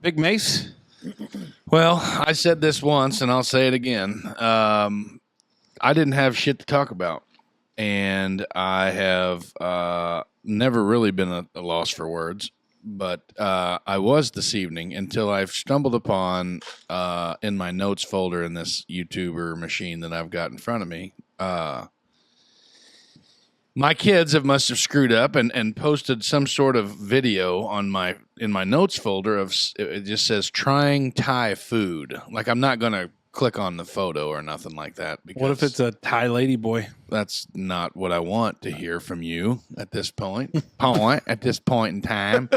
Big Mace? Well, I said this once, and I'll say it again. I didn't have shit to talk about, and I have never really been at a loss for words. But I was this evening until I've stumbled upon in my notes folder in this YouTuber machine that I've got in front of me. My kids must have screwed up and posted some sort of video on in my notes folder of it just says trying Thai food. Like I'm not gonna click on the photo or nothing like that. Because What if it's a Thai lady boy? that's not what I want to hear from you at this point. At this point in time.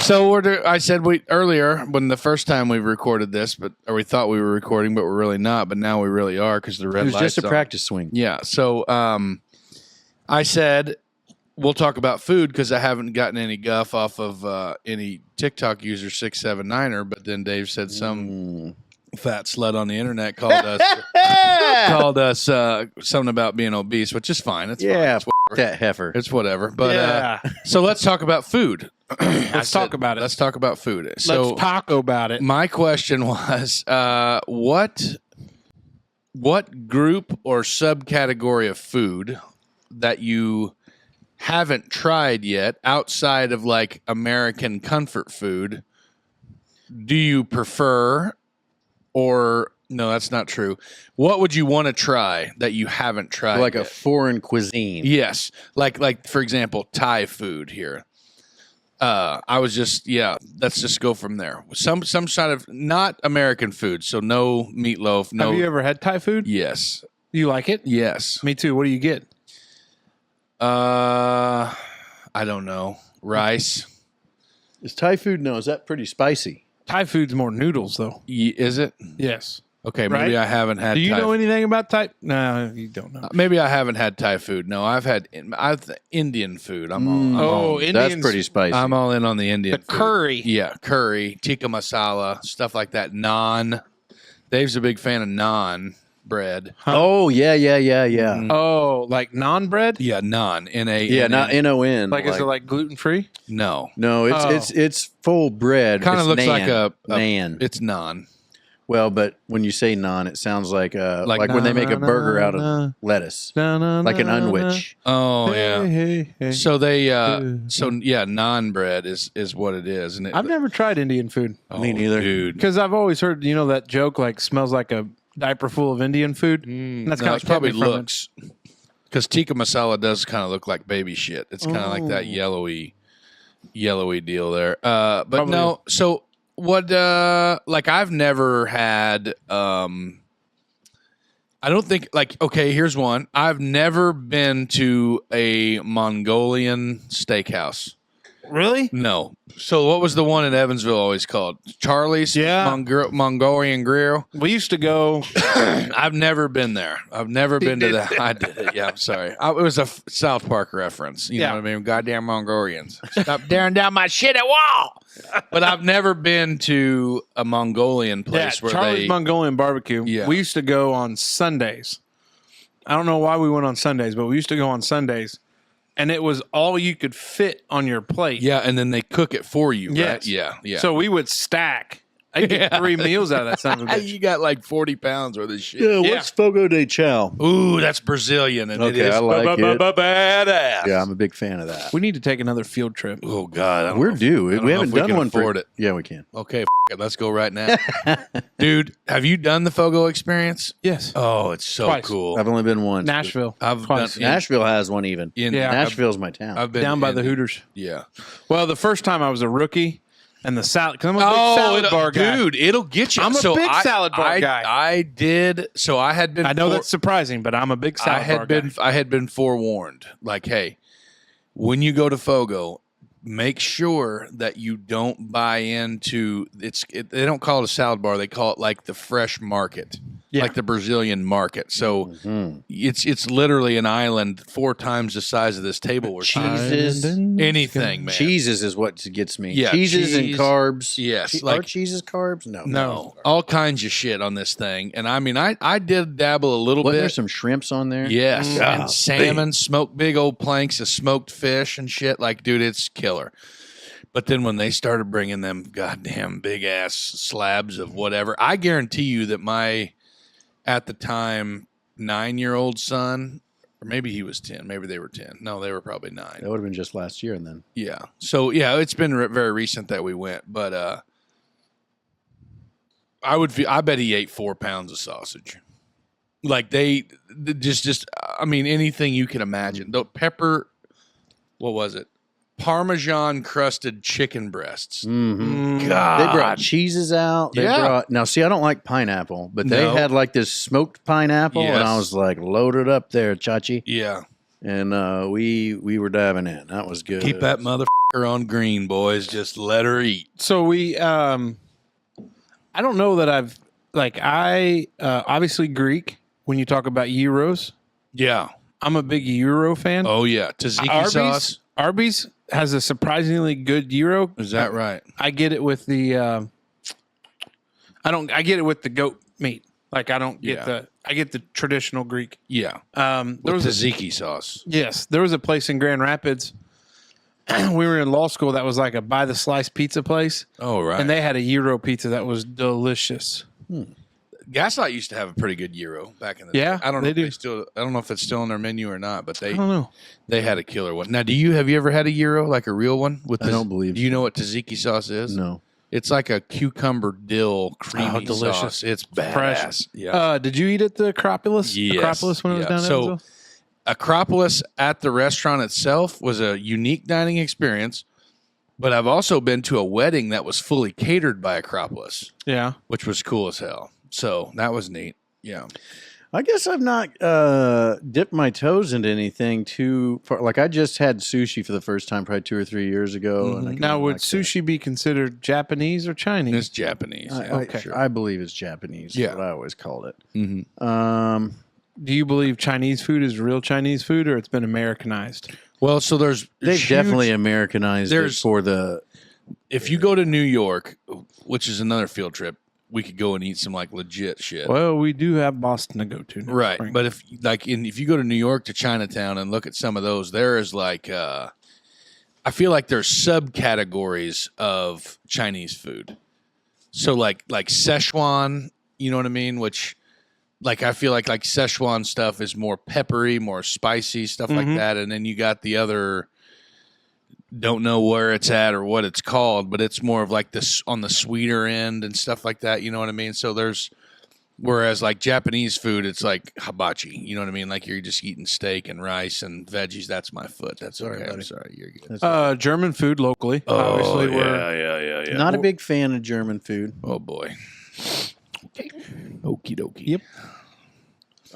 So I said earlier when the first time we recorded this, or we thought we were recording, but we're really not. But now we really are because the red It was light's just a on. practice swing. Yeah. So I said we'll talk about food because I haven't gotten any guff off of any TikTok user 679er. But then Dave said some fat slut on the internet called us something about being obese, which is fine. It's Yeah, fine. It's that heifer. It's whatever. But Yeah. so let's talk about food. Let's talk about it. Let's talk about food. So Let's talk about it. my question was, what group or subcategory of food that you haven't tried yet outside of like American comfort food do you prefer? Or no, that's not true. What would you want to try that you haven't tried? Like yet? a foreign cuisine. Yes, like for example, Thai food here. I was just let's just go from there. Some sort of not American food, so no meatloaf. No. Have you ever had Thai food? Yes. You like it? Yes. Me too. What do you get? I don't know. Rice. Is Thai food? No, is that pretty spicy? Thai food's more noodles, though. Is it? Yes. Okay, maybe Right? I haven't had. Do you Thai know anything about Thai? No, you don't know. Maybe I haven't had Thai food. No, I've Indian food. I'm all Indians. That's pretty spicy. I'm all in on the Indian The food. curry. Yeah, curry, tikka masala, stuff like that. Naan. Dave's a big fan of naan bread. Oh, yeah. Oh, like naan bread? Yeah, naan. Yeah, not N-O-N. Like, is it like gluten free? No. No, it's full bread. Kind of It's looks naan. like a naan. It's naan. Well, but when you say naan, it sounds like Like when they make a na, burger out na. of lettuce, Na, like an na, na. unwich. Oh yeah. Hey. So naan bread is what it is, and I've never tried Indian food oh, Me neither. dude. because I've always heard, that joke, like, smells like a diaper full of Indian food. And that's No, kind it's of probably looks because tikka masala does kind of look like baby shit. It's kind of like that yellowy deal there. But Probably. no. So what? Like I've never had. I don't think okay. Here's one. I've never been to a Mongolian steakhouse. Really? No. So what was the one in Evansville always called? Charlie's Yeah. Mongolian Grill. We used to go. I've never been there. I've never been to that. I did it. Yeah, I'm sorry. It was a South Park reference. You know what I mean? Goddamn Mongolians. Stop tearing down my shit at wall. But I've never been to a Mongolian place where Charlie's Mongolian barbecue. Yeah. We used to go on Sundays. I don't know why we went on Sundays, but we used to go on Sundays. And it was all you could fit on your plate. Yeah, and then they cook it for you, right? Yes. Yeah. So we would stack. I'd get 3 meals out of that son of a bitch. You got like 40 pounds worth of shit. Yeah, what's Fogo de Chao? Ooh, that's Brazilian, and it Okay, is I like it. badass. Yeah, I'm a big fan of that. We need to take another field trip. Oh God, I don't We're know if- due. I don't We know haven't if we done can one afford for it. Yeah, we can. Okay, it, let's go right now, dude. Have you done the Fogo experience? Yes. Oh, it's so Twice. cool. I've only been once. Nashville. I've Twice. done Nashville has one even. in, Yeah. Nashville's my town. I've been Down by the in- Hooters. Yeah. Well, the first time I was a rookie, and the salad. Because I'm a big salad bar guy. dude, it'll get you. I'm a big salad bar guy. I did. So I had been. I know that's surprising, but I'm a big salad bar guy. I had been forewarned. Like, hey, when you go to Fogo, make sure that you don't buy into they don't call it a salad bar. They call it like the fresh market, like the Brazilian market. So it's literally an island 4 times the size of this table. Where Cheeses. anything, man. Cheeses is what gets me. Yeah, cheeses and cheese. carbs. Yes, Are like- cheeses carbs? No. No, all kinds of shit on this thing. And I mean, I did dabble a little Wasn't bit. there some shrimps on there? Yes, Ah, and salmon, smoked big old planks of smoked fish and shit. Like, dude, it's killer. But then when they started bringing them goddamn big ass slabs of whatever, I guarantee you that my, at the time, 9-year-old son, or maybe he was 10, maybe they were 10. No, they were probably 9. That would have been just last year, and then. Yeah. So yeah, it's been very recent that we went, but I bet he ate 4 pounds of sausage. Like they just I mean anything you can imagine. The pepper, what was it? Parmesan crusted chicken breasts. Mm-hmm. God, They brought cheeses out. They brought now. See, I don't like pineapple, but they had like this smoked pineapple, and I was like, loaded up there, chachi. Yeah, and we were diving in. That was good. Keep that motherfucker on green, boys. Just let her eat. So we, I don't know that I've obviously Greek. When you talk about gyros, yeah, I'm a big gyro fan. Oh yeah, tzatziki sauce. Arby's has a surprisingly good gyro. Is that right? I get it with the I get it with the goat meat. Like I don't get I get the traditional Greek. Yeah. There was tzatziki sauce. Yes, there was a place in Grand Rapids. We were in law school that was like a by the slice pizza place. Oh right. And they had a gyro pizza that was delicious. Gaslight used to have a pretty good gyro back in the day. I don't know I don't know if it's still on their menu or not, but I don't know. They had a killer one. Now, have you ever had a gyro, like a real one? I don't believe. Do you know what tzatziki sauce is? No. It's like a cucumber dill creamy delicious. sauce. It's badass. Fresh. Yeah. Did you eat at the Acropolis? Yes. Acropolis when it was down there? So Acropolis at the restaurant itself was a unique dining experience, but I've also been to a wedding that was fully catered by Acropolis. Yeah. Which was cool as hell. So that was neat. Yeah. I guess I've not dipped my toes into anything too far. Like I just had sushi for the first time probably 2 or 3 years ago. Mm-hmm. And now, would sushi be considered Japanese or Chinese? It's Japanese. I believe it's Japanese. Yeah. What I always called it. Mm-hmm. Do you believe Chinese food is real Chinese food, or it's been Americanized? Well, so they've definitely Americanized it for the. If you go to New York, which is another field trip, we could go and eat some like legit shit. Well, we do have Boston to go to. Right. Spring. But if you go to New York to Chinatown and look at some of those, there is like I feel like there's subcategories of Chinese food. So like Szechuan, you know what I mean? Which like I feel like Szechuan stuff is more peppery, more spicy, stuff like that. And then you got the other, don't know where it's at or what it's called, but it's more of like this on the sweeter end and stuff like that. You know what I mean? So whereas like Japanese food, it's like hibachi. You know what I mean? Like you're just eating steak and rice and veggies. That's my foot. That's okay. I'm sorry. You're good. German food locally. Oh, obviously, yeah. Not a big fan of German food. Oh boy. Okay. Okie dokie. Yep.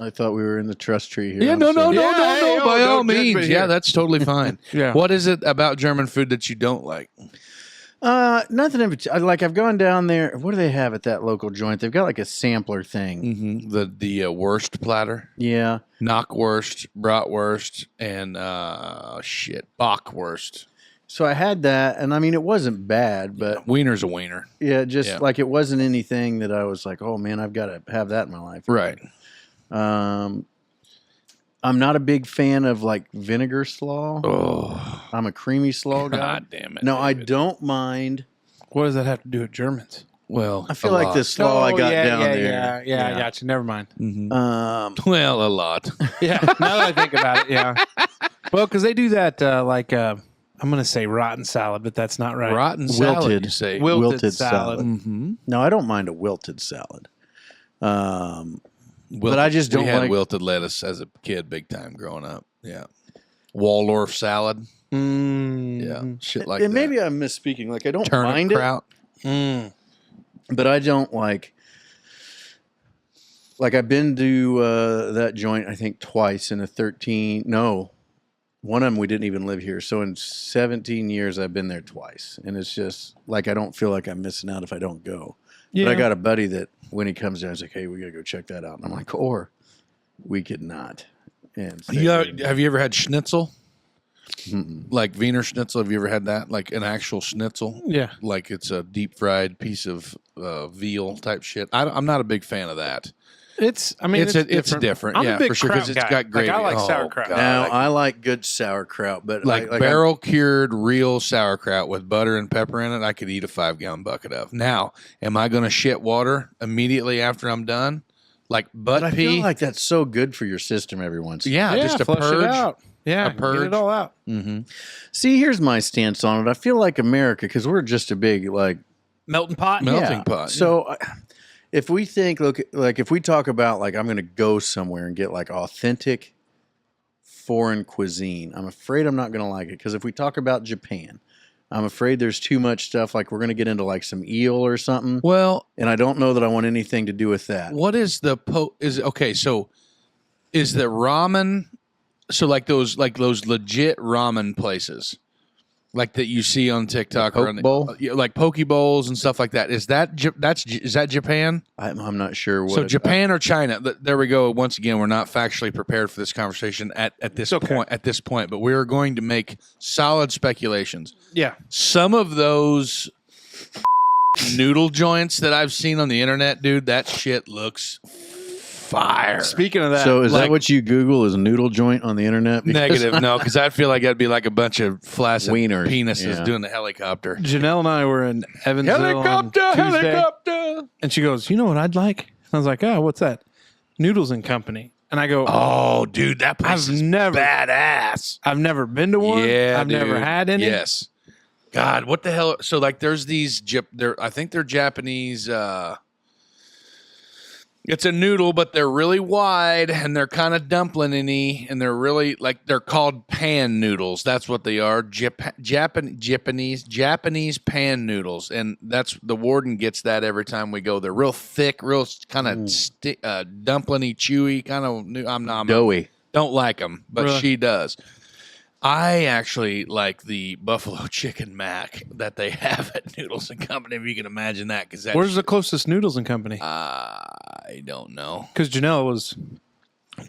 I thought we were in the trust tree here. Yeah, no. By all don't means. judge me Yeah, here. that's totally fine. Yeah. What is it about German food that you don't like? Nothing in particular. Like I've gone down there. What do they have at that local joint? They've got like a sampler thing. Mm-hmm. The Wurst platter. Yeah. Knockwurst, bratwurst, and Bockwurst. So I had that, and I mean, it wasn't bad, but Wiener's a wiener. Yeah, like it wasn't anything that I was like, oh man, I've got to have that in my life. Right. I'm not a big fan of like vinegar slaw. Oh, I'm a creamy slaw guy. God damn it! No, David. I don't mind. What does that have to do with Germans? Well, I feel like the slaw I got down there. Yeah, I got you. Never mind. Mm-hmm. Well, a lot. Yeah. Now that I think about it, yeah. Well, because they do that I'm going to say rotten salad, but that's not right. Rotten salad, wilted, you say. wilted salad. Mm-hmm. No, I don't mind a wilted salad. But I just don't we had like wilted lettuce as a kid, big time growing up. Yeah, Waldorf salad. Yeah, shit like that. And maybe I'm misspeaking. Like I don't mind kraut. it, but I don't like. Like I've been to that joint I think twice in a 13. No, one of them we didn't even live here. So in 17 years I've been there twice, and it's just like I don't feel like I'm missing out if I don't go. Yeah. But I got a buddy that when he comes down, he's like, "Hey, we gotta go check that out." And I'm like, "Or we could not." And have you ever had schnitzel? Like Wiener Schnitzel? Have you ever had that? Like an actual schnitzel? Yeah. Like it's a deep fried piece of veal type shit. I'm not a big fan of that. I mean, it's different. I'm yeah, a big for sure, kraut because it's guy. got gravy. Like, I like Oh, sauerkraut. God. Now I like good sauerkraut, but like barrel cured real sauerkraut with butter and pepper in it, I could eat a 5-gallon bucket of. Now, am I going to shit water immediately after I'm done? Like butt I pee? feel like that's so good for your system every once. Yeah, just a flush purge. it out. Yeah, A purge. get it all out. Mm-hmm. See, here's my stance on it. I feel like America, because we're just a big Melting pot. Melting pot. So if we think, if we talk about like I'm going to go somewhere and get like authentic foreign cuisine, I'm afraid I'm not going to like it, because if we talk about Japan, I'm afraid there's too much stuff. Like we're going to get into like some eel or something. Well, and I don't know that I want anything to do with that. what is the So is the ramen? So like those legit ramen places, like that you see on TikTok or bowl? like poke bowls and stuff like that. Is that Japan? I'm not sure what. So Japan or China? There we go. Once again, we're not factually prepared for this conversation at this point. At this point, but we are going to make solid speculations. Yeah. Some of those noodle joints that I've seen on the internet, dude, that shit looks fire. Speaking of that, So is that what you Google is a noodle joint on the internet? Negative, no, because I feel like that'd be like a bunch of flaccid Wieners, penises doing the helicopter. Janelle and I were in Evansville on Tuesday, and she goes, "You know what I'd like?" And I was like, "Oh, what's that?" Noodles and Company. And I go, "Oh, dude, that place is badass. I've never been to one. Yeah, I've never had any. Yes. God, what the hell? So like, there's these. I think they're Japanese. It's a noodle, but they're really wide and they're kind of dumpling-y, and they're really like they're called pan noodles. That's what they are. Japanese pan noodles, and that's the warden gets that every time we go. They're real thick, real kind of dumpling-y, chewy, kind of. I'm doughy. Don't like them, but Really? she does. I actually like the buffalo chicken mac that they have at Noodles and Company, if you can imagine that. Where's the closest Noodles and Company? I don't know. Because Janelle was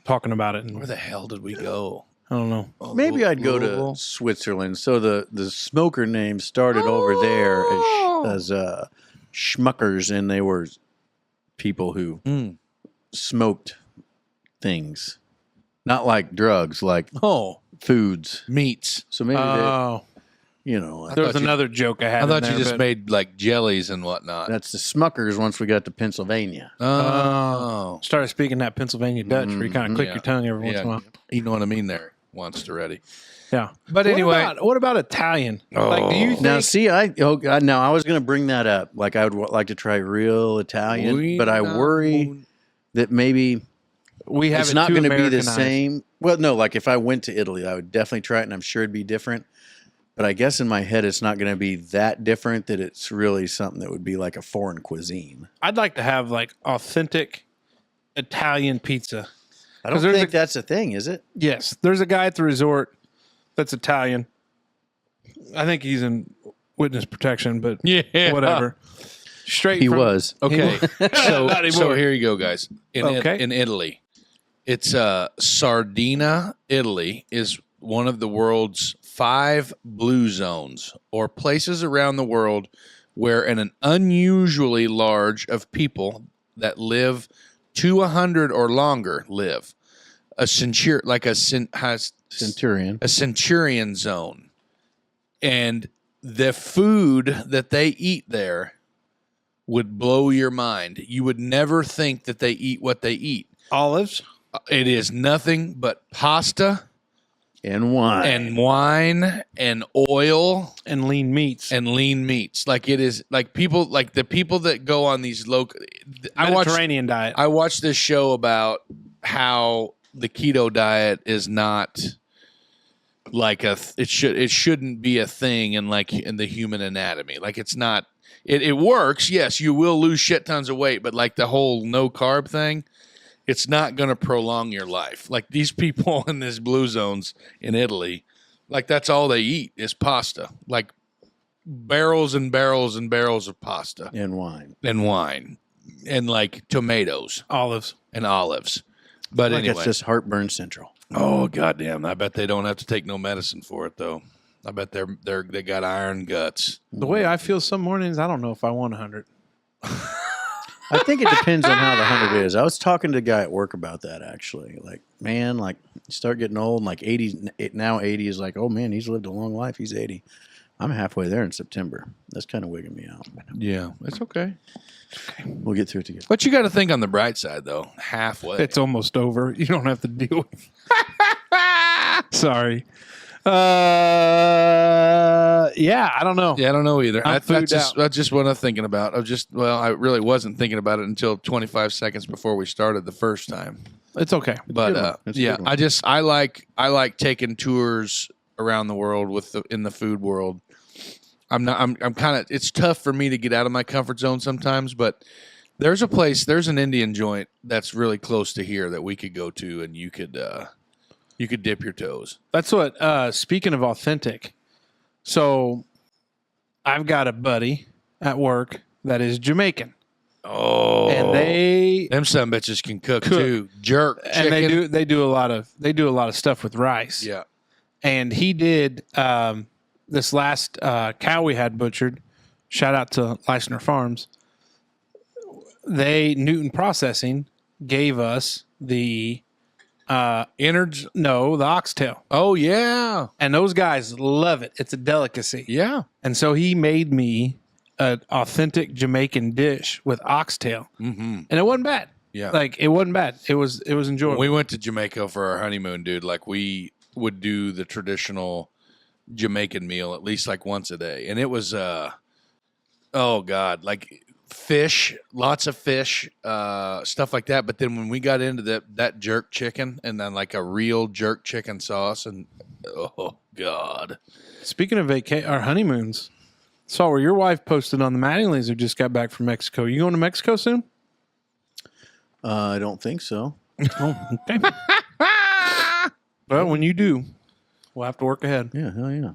talking about it. And Where the hell did we go? I don't know. Oh, Maybe I'd go Louisville? to Switzerland. So the smoker name started over there as schmuckers, and they were people who smoked things, not like drugs, like foods, meats. So maybe there was another joke I had. I thought in you there, just made like jellies and whatnot. that's the Smuckers. Once we got to Pennsylvania, started speaking that Pennsylvania Dutch, where you kind of click your tongue every once in a while. You know what I mean there once already. Yeah, but anyway, what about Italian? Like, do you think? now see, I was going to bring that up. Like, I would like to try real Italian, but I worry that maybe it's not going to be the same. Well, no, like if I went to Italy, I would definitely try it, and I'm sure it'd be different. But I guess in my head, it's not going to be that different that it's really something that would be like a foreign cuisine. I'd like to have like authentic Italian pizza. I don't think that's a thing, is it? Yes. There's a guy at the resort that's Italian. I think he's in witness protection, but whatever. He was. Okay. So here you go, guys. In Italy, it's Sardinia, Italy is one of the world's 5 blue zones, or places around the world where an unusually large of people that live to 100 or longer live. A centurion zone. And the food that they eat there would blow your mind. You would never think that they eat what they eat. Olives? It is nothing but pasta and wine and oil and lean meats. Like it is like people like the people that go on these local Mediterranean diet. I watched this show about how the keto diet is not like it shouldn't be a thing in the human anatomy. Like it's not it works. Yes, you will lose shit tons of weight, but like the whole no carb thing, it's not going to prolong your life. Like these people in these blue zones in Italy, like that's all they eat is pasta. Like barrels and barrels and barrels of pasta. And wine. And like tomatoes. Olives. But like anyway. It's just heartburn central. Oh, goddamn. I bet they don't have to take no medicine for it, though. I bet they got iron guts. The way I feel some mornings, I don't know if I want 100. I think it depends on how the 100 is. I was talking to a guy at work about that actually. Like, man, like you start getting old, and like 80 now 80 is like, oh man, he's lived a long life. He's 80. I'm halfway there in September. That's kind of wigging me out. Yeah, it's okay. We'll get through it together. But you got to think on the bright side, though. Halfway. It's almost over. You don't have to deal with. Sorry. Yeah, I don't know. Yeah, I don't know either. I'm food That's just what I'm thinking about. I really wasn't thinking about it until 25 seconds before we started the first time. It's okay. But yeah, I like taking tours around the world in the food world. I'm kind of, it's tough for me to get out of my comfort zone sometimes, but there's an Indian joint that's really close to here that we could go to, and you could dip your toes. That's what, speaking of authentic, so I've got a buddy at work that is Jamaican. Oh, and them some bitches can cook too. Jerk chicken. And they do a lot of stuff with rice. Yeah. And he did this last cow we had butchered. Shout out to Leisner Farms. Newton Processing gave us the innards. No, the oxtail. Oh yeah, and those guys love it. It's a delicacy. Yeah. And so he made me an authentic Jamaican dish with oxtail, and it wasn't bad. Yeah, like it wasn't bad. It was enjoyable. When we went to Jamaica for our honeymoon, dude. Like we would do the traditional Jamaican meal at least like once a day, and it was oh god, like fish, lots of fish, stuff like that. But then when we got into that jerk chicken, and then like a real jerk chicken sauce, and oh god. Speaking of our honeymoons, saw where your wife posted on the Mattingly's who just got back from Mexico. You going to Mexico soon? I don't think so. Oh, okay. Well, when you do, we'll have to work ahead. Yeah, hell yeah.